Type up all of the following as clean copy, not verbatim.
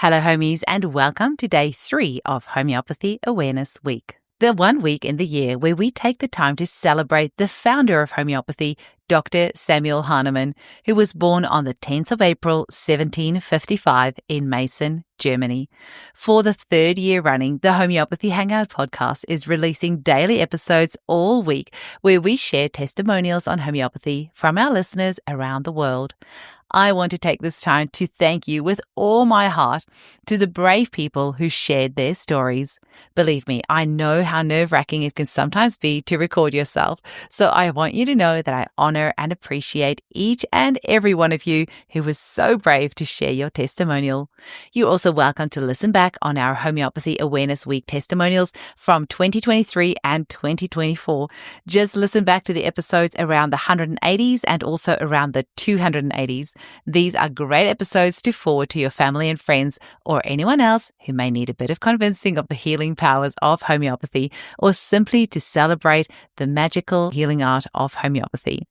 Hello, homies, and welcome to day 3 of Homeopathy Awareness Week. The 1 week in the year where we take the time to celebrate the founder of homeopathy, Dr. Samuel Hahnemann, who was born on the 10th of April, 1755 in Meissen, Germany. For the 3rd year running, the Homeopathy Hangout podcast is releasing daily episodes all week where we share testimonials on homeopathy from our listeners around the world. I want to take this time to thank you with all my heart to the brave people who shared their stories. Believe me, I know how nerve-wracking it can sometimes be to record yourself, so I want you to know that I honor and appreciate each and every one of you who was so brave to share your testimonial. You're also welcome to listen back on our Homeopathy Awareness Week testimonials from 2023 and 2024. Just listen back to the episodes around the 180s and also around the 280s. These are great episodes to forward to your family and friends or anyone else who may need a bit of convincing of the healing powers of homeopathy or simply to celebrate the magical healing art of homeopathy.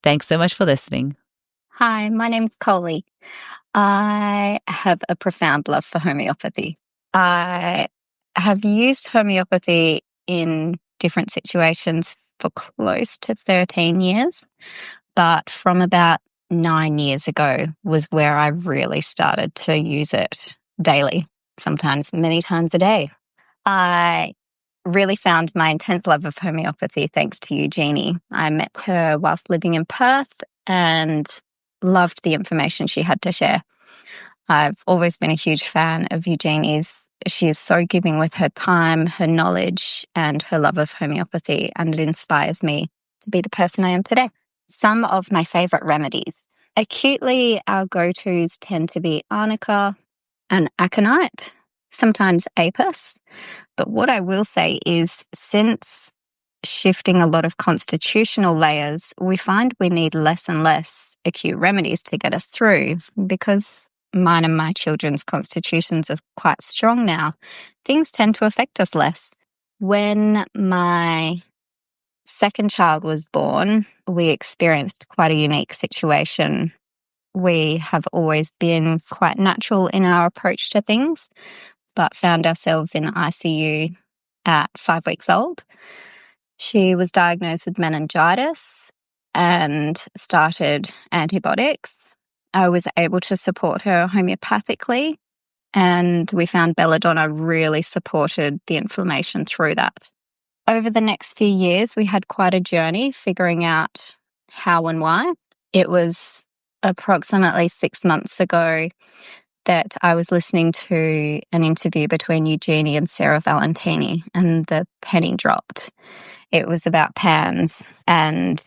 Thanks so much for listening. Hi, my name's Coley. I have a profound love for homeopathy. I have used homeopathy in different situations for close to 13 years, but from about 9 years ago was where I really started to use it daily, sometimes many times a day. I really found my intense love of homeopathy thanks to Eugenie. I met her whilst living in Perth and loved the information she had to share. I've always been a huge fan of Eugenie's. She is so giving with her time, her knowledge, and her love of homeopathy, and it inspires me to be the person I am today. Some of my favourite remedies. Acutely, our go-tos tend to be arnica and aconite, sometimes apis. But what I will say is, since shifting a lot of constitutional layers, we find we need less and less acute remedies to get us through. Because mine and my children's constitutions are quite strong now, things tend to affect us less. When my second child was born, we experienced quite a unique situation. We have always been quite natural in our approach to things, but found ourselves in ICU at 5 weeks old. She was diagnosed with meningitis and started antibiotics. I was able to support her homeopathically, and we found belladonna really supported the inflammation through that. Over the next few years, we had quite a journey figuring out how and why. It was approximately 6 months ago that I was listening to an interview between Eugenie and Sarah Valentini, and the penny dropped. It was about PANS, and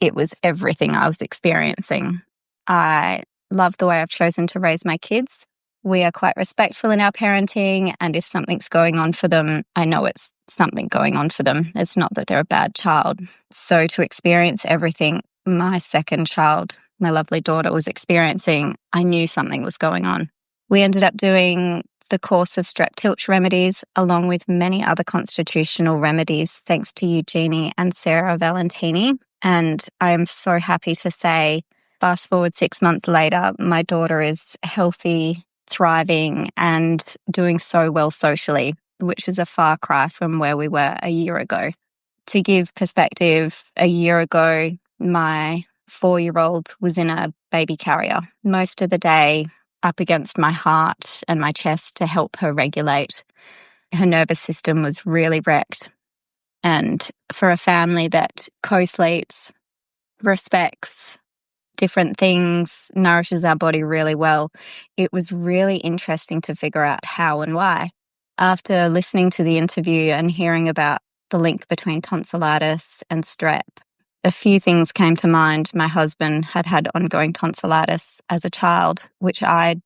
it was everything I was experiencing. I love the way I've chosen to raise my kids. We are quite respectful in our parenting, and if something's going on for them, I know it's something going on for them. It's not that they're a bad child. So to experience everything my second child, my lovely daughter, was experiencing, I knew something was going on. We ended up doing the course of strep tilch remedies along with many other constitutional remedies thanks to Eugenie and Sarah Valentini. And I am so happy to say, fast forward 6 months later, my daughter is healthy, thriving, and doing so well socially, which is a far cry from where we were a year ago. To give perspective, a year ago, my 4-year-old was in a baby carrier most of the day, up against my heart and my chest to help her regulate. Her nervous system was really wrecked. And for a family that co-sleeps, respects different things, nourishes our body really well, it was really interesting to figure out how and why. After listening to the interview and hearing about the link between tonsillitis and strep, a few things came to mind. My husband had had ongoing tonsillitis as a child, which I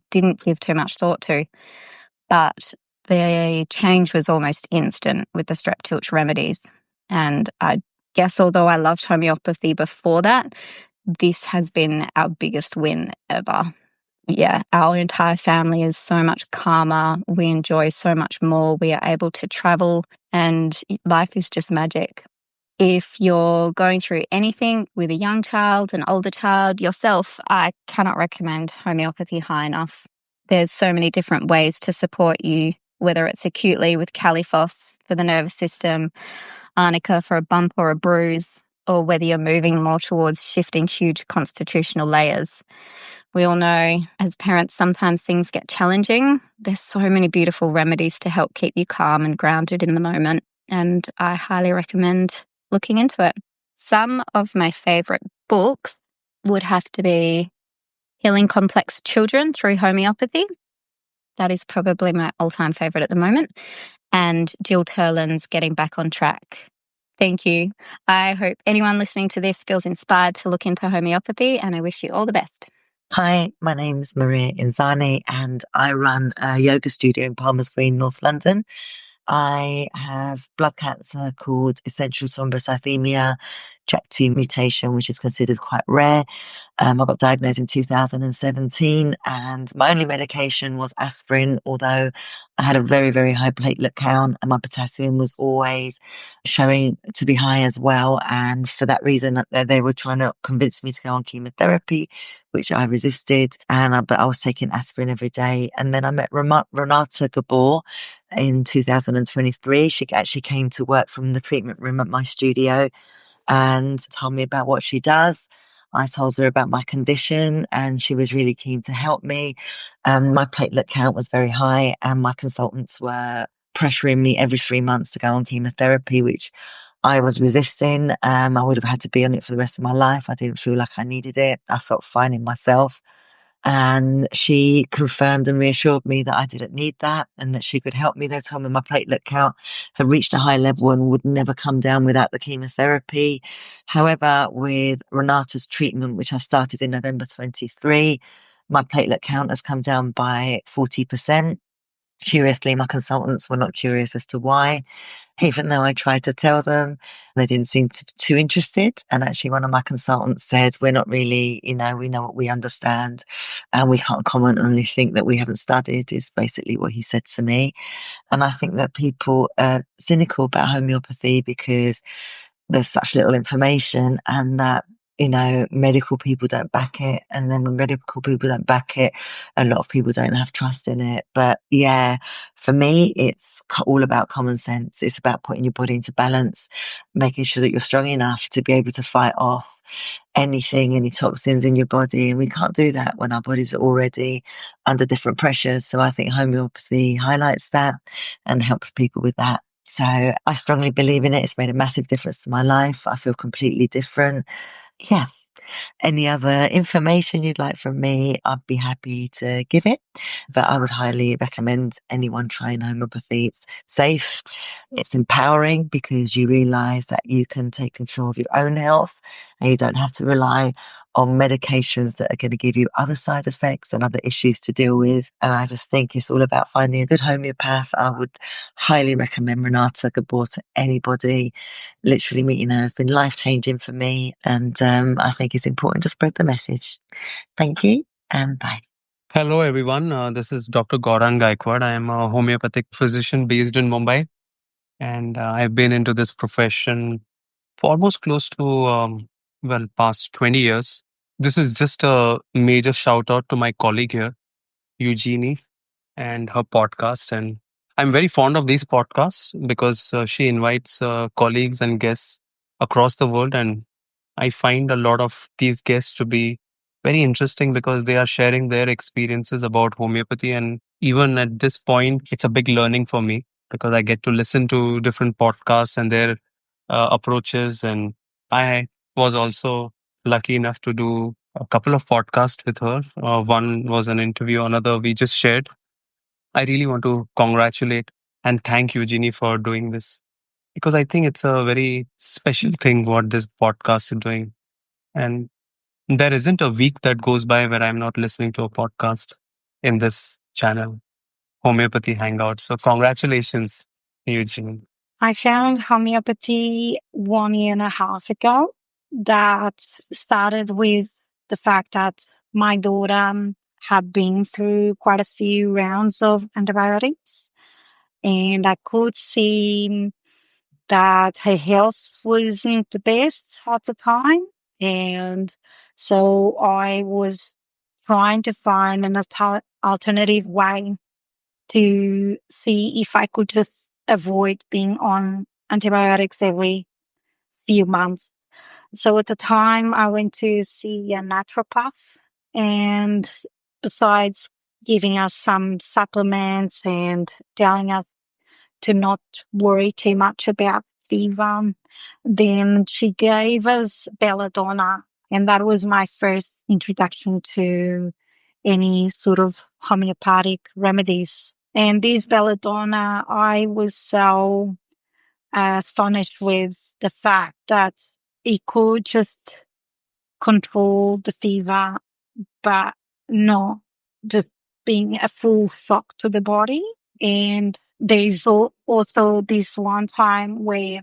didn't give too much thought to. But the change was almost instant with the strep tilch remedies. And I guess although I loved homeopathy before that, this has been our biggest win ever. Yeah, our entire family is so much calmer. We enjoy so much more. We are able to travel, and life is just magic. If you're going through anything with a young child, an older child, yourself, I cannot recommend homeopathy high enough. There's so many different ways to support you, whether it's acutely with Califos for the nervous system, arnica for a bump or a bruise, or whether you're moving more towards shifting huge constitutional layers. We all know as parents, sometimes things get challenging. There's so many beautiful remedies to help keep you calm and grounded in the moment, and I highly recommend looking into it. Some of my favourite books would have to be Healing Complex Children through Homeopathy. That is probably my all-time favourite at the moment. And Jill Turlin's Getting Back on Track. Thank you. I hope anyone listening to this feels inspired to look into homeopathy, and I wish you all the best. Hi, my name's Maria Inzani and I run a yoga studio in Palmers Green, North London. I have blood cancer called essential thrombocythemia, JAK2 mutation, which is considered quite rare. I got diagnosed in 2017 and my only medication was aspirin, although I had a very, very high platelet count and my potassium was always showing to be high as well. And for that reason, they were trying to convince me to go on chemotherapy, which I resisted. But I was taking aspirin every day. And then I met Renata Gabor in 2023. She actually came to work from the treatment room at my studio and told me about what she does. I told her about my condition and she was really keen to help me. My platelet count was very high and my consultants were pressuring me every 3 months to go on chemotherapy, which I was resisting. I would have had to be on it for the rest of my life. I didn't feel like I needed it. I felt fine in myself. And she confirmed and reassured me that I didn't need that and that she could help me. They told me my platelet count had reached a high level and would never come down without the chemotherapy. However, with Renata's treatment, which I started in November 23, my platelet count has come down by 40%. Curiously, my consultants were not curious as to why, even though I tried to tell them. They didn't seem too interested. And actually, one of my consultants said, we're not really, we know what we understand and we can't comment on anything that we haven't studied, is basically what he said to me. And I think that people are cynical about homeopathy because there's such little information and that medical people don't back it. And then when medical people don't back it, a lot of people don't have trust in it. But yeah, for me, it's all about common sense. It's about putting your body into balance, making sure that you're strong enough to be able to fight off any toxins in your body. And we can't do that when our bodies are already under different pressures. So I think homeopathy highlights that and helps people with that. So I strongly believe in it. It's made a massive difference to my life. I feel completely different. Yeah. Any other information you'd like from me, I'd be happy to give it. But I would highly recommend anyone trying homeopathy. It's safe, it's empowering because you realize that you can take control of your own health and you don't have to rely on medications that are going to give you other side effects and other issues to deal with. And I just think it's all about finding a good homeopath. I would highly recommend Renata Gabor to anybody. Literally meeting her has been life-changing for me. And I think it's important to spread the message. Thank you and bye. Hello, everyone. This is Dr. Gaurang. I am a homeopathic physician based in Mumbai. And I've been into this profession for almost close to, past 20 years. This is just a major shout out to my colleague here, Eugenie, and her podcast. And I'm very fond of these podcasts because she invites colleagues and guests across the world. And I find a lot of these guests to be very interesting because they are sharing their experiences about homeopathy. And even at this point, it's a big learning for me because I get to listen to different podcasts and their approaches. And I was also lucky enough to do a couple of podcasts with her. One was an interview, another we just shared. I really want to congratulate and thank Eugenie for doing this because I think it's a very special thing what this podcast is doing. And there isn't a week that goes by where I'm not listening to a podcast in this channel, Homeopathy Hangout. So congratulations, Eugenie. I found homeopathy 1.5 years ago. That started with the fact that my daughter had been through quite a few rounds of antibiotics, and I could see that her health wasn't the best at the time. And so I was trying to find an alternative way to see if I could just avoid being on antibiotics every few months. So at the time, I went to see a naturopath, and besides giving us some supplements and telling us to not worry too much about fever, then she gave us belladonna, and that was my first introduction to any sort of homeopathic remedies. And this belladonna, I was so astonished with the fact that it could just control the fever, but not just being a full shock to the body. And there is also this one time where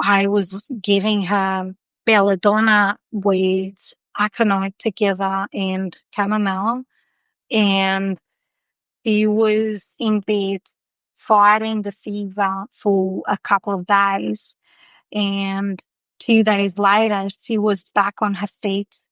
I was giving her belladonna with aconite together and chamomile, and she was in bed fighting the fever for a couple of days. And 2 days later, she was back on her feet,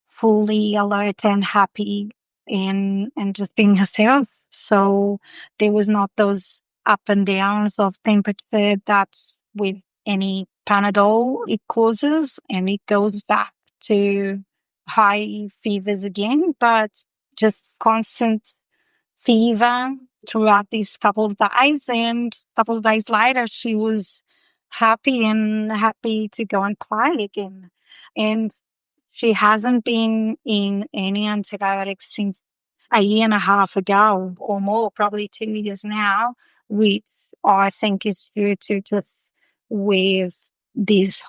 fully alert and happy, and just being herself. So there was not those up and downs of temperature that with any Panadol it causes, and it goes back to high fevers again, but just constant fever throughout these couple of days. And a couple of days later, she was happy to go and play again. And she hasn't been in any antibiotics since a year and a half ago or more, probably 2 years now, which I think is due to just with this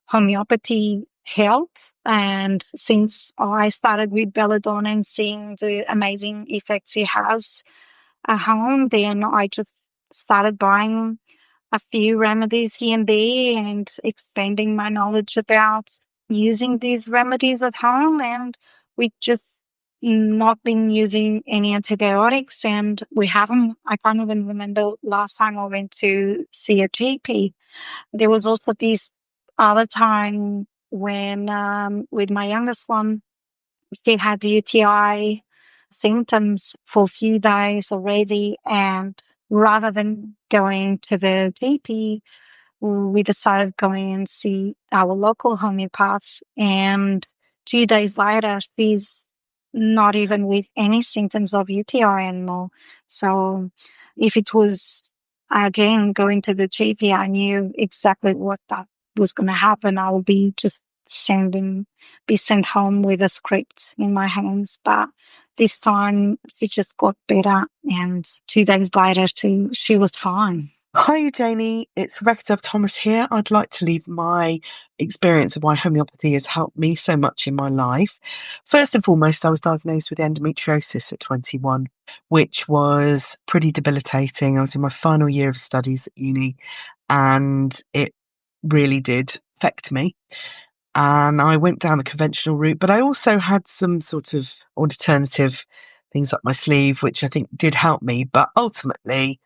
homeopathy help. And since I started with belladonna and seeing the amazing effects it has at home, then I just started buying a few remedies here and there and expanding my knowledge about using these remedies at home. And we just not been using any antibiotics, and I can't even remember last time I went to see a GP. There was also this other time when with my youngest one, she had UTI symptoms for a few days already, and rather than going to the GP, we decided going and see our local homeopath. And 2 days later, she's not even with any symptoms of UTI anymore. So if it was again going to the GP, I knew exactly what that was going to happen. I would be just be sent home with a script in my hands. But this time it just got better, and 2 days later she was fine. Hi, Janie. It's Rebecca Dove Thomas here. I'd like to leave my experience of why homeopathy has helped me so much in my life. First and foremost, I was diagnosed with endometriosis at 21, which was pretty debilitating. I was in my final year of studies at uni, and it really did affect me. And I went down the conventional route, but I also had some sort of alternative things up my sleeve, which I think did help me, but ultimately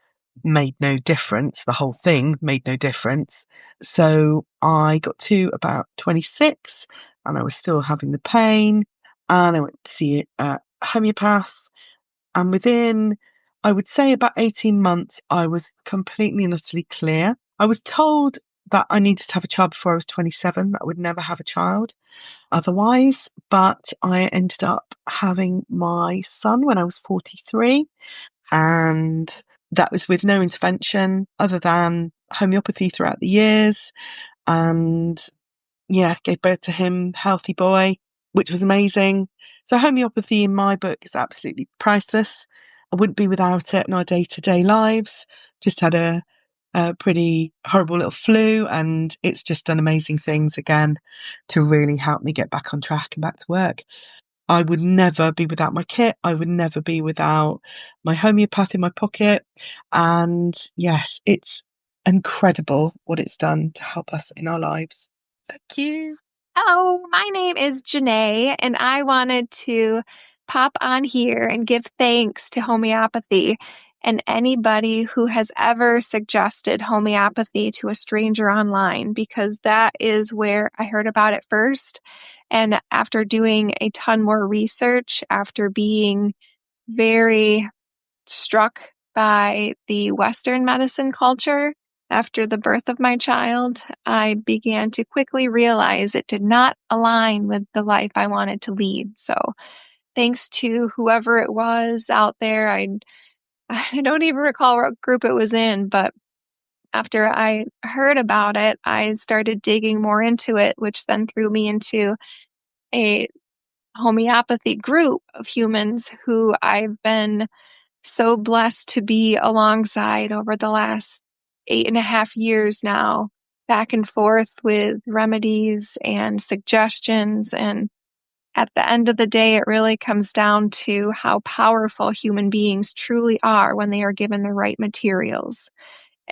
made no difference. The whole thing made no difference. So I got to about 26 and I was still having the pain, and I went to see a homeopath. And within, I would say, about 18 months, I was completely and utterly clear. I was told that I needed to have a child before I was 27, that I would never have a child otherwise. But I ended up having my son when I was 43. And that was with no intervention other than homeopathy throughout the years. And gave birth to him, healthy boy, which was amazing. So homeopathy in my book is absolutely priceless. I wouldn't be without it in our day-to-day lives. Just had a pretty horrible little flu, and it's just done amazing things again to really help me get back on track and back to work. I would never be without my kit. I would never be without my homeopath in my pocket. And yes, it's incredible what it's done to help us in our lives. Thank you. Hello, my name is Janae, and I wanted to pop on here and give thanks to homeopathy and anybody who has ever suggested homeopathy to a stranger online, because that is where I heard about it first. And after doing a ton more research, after being very struck by the Western medicine culture, after the birth of my child, I began to quickly realize it did not align with the life I wanted to lead. So thanks to whoever it was out there, I don't even recall what group it was in, but after I heard about it, I started digging more into it, which then threw me into a homeopathy group of humans who I've been so blessed to be alongside over the last 8.5 years now, back and forth with remedies and suggestions. And at the end of the day, it really comes down to how powerful human beings truly are when they are given the right materials.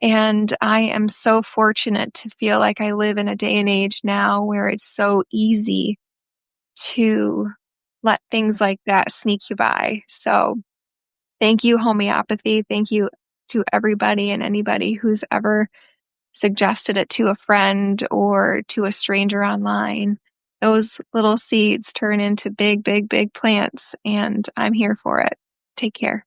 And I am so fortunate to feel like I live in a day and age now where it's so easy to let things like that sneak you by. So thank you, homeopathy. Thank you to everybody and anybody who's ever suggested it to a friend or to a stranger online. Those little seeds turn into big, big, big plants, and I'm here for it. Take care.